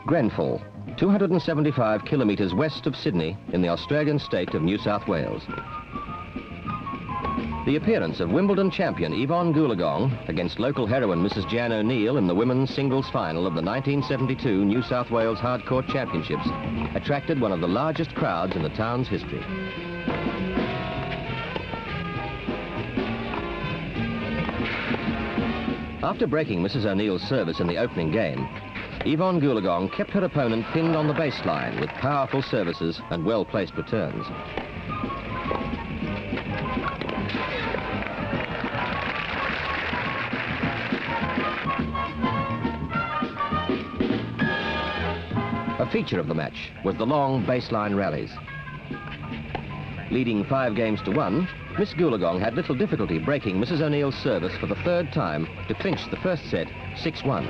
Grenfell, 275 kilometres west of Sydney in the Australian state of New South Wales. The appearance of Wimbledon champion Evon Goolagong against local heroine Mrs. Jan Oneil in the women's singles final of the 1972 New South Wales Hardcourt Championships attracted one of the largest crowds in the town's history. After breaking Mrs. Oneil's service in the opening game, Evon Goolagong kept her opponent pinned on the baseline with powerful services and well-placed returns. A feature of the match was the long baseline rallies. Leading 5 games to 1, Miss Goolagong had little difficulty breaking Mrs. Oneil's service for the 3rd time to clinch the first set 6-1.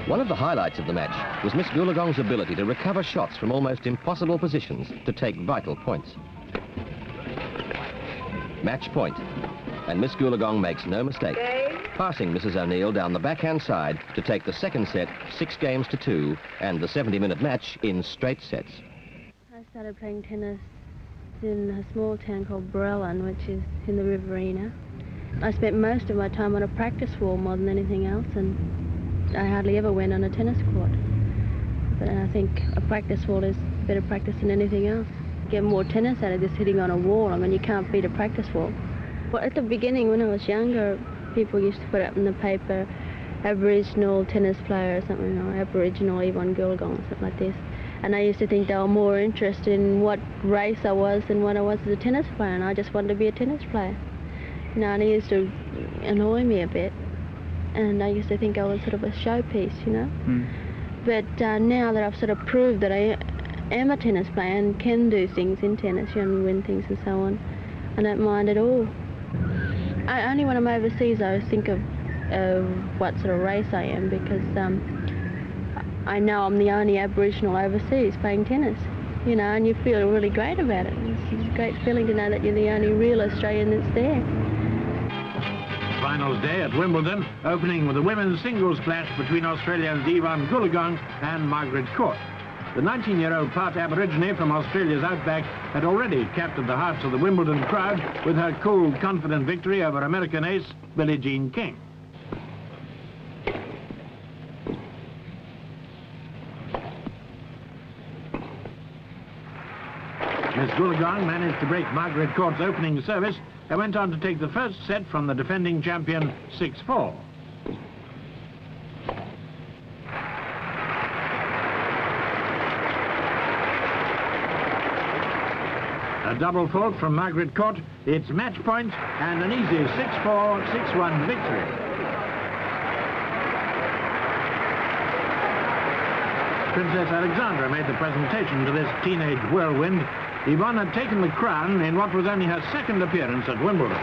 One of the highlights of the match was Miss Goolagong's ability to recover shots from almost impossible positions to take vital points. Match point, and Miss Goolagong makes no mistake, passing Mrs. Oneil down the backhand side to take the 2nd set 6 games to 2 and the 70-minute match in straight sets. I started playing tennis in a small town called Brellan, which is in the Riverina. I spent most of my time on a practice wall more than anything else, and I hardly ever went on a tennis court. But I think a practice wall is better practice than anything else. Get more tennis out of just hitting on a wall. I mean, you can't beat a practice wall. Well, at the beginning, when I was younger, people used to put up in the paper Aboriginal tennis player or something, or Aboriginal Evon Goolagong or something like this. And I used to think they were more interested in what race I was than what I was as a tennis player, and I just wanted to be a tennis player. You know, and it used to annoy me a bit. And I used to think I was sort of a showpiece, you know. But now that I've sort of proved that I am a tennis player and can do things in tennis, you know, and win things and so on, I don't mind at all. Only when I'm overseas I think of what sort of race I am, because I know I'm the only Aboriginal overseas playing tennis, you know, and you feel really great about it. It's a great feeling to know that you're the only real Australian that's there. Finals day at Wimbledon, opening with a women's singles clash between Australia's Evon Goolagong and Margaret Court. The 19-year-old part Aborigine from Australia's outback had already captured the hearts of the Wimbledon crowd with her cool, confident victory over American ace Billie Jean King. Miss Goolagong managed to break Margaret Court's opening service and went on to take the first set from the defending champion 6-4. A double fault from Margaret Court, it's match point and an easy 6-4, 6-1 victory. Princess Alexandra made the presentation to this teenage whirlwind. Evon had taken the crown in what was only her 2nd appearance at Wimbledon.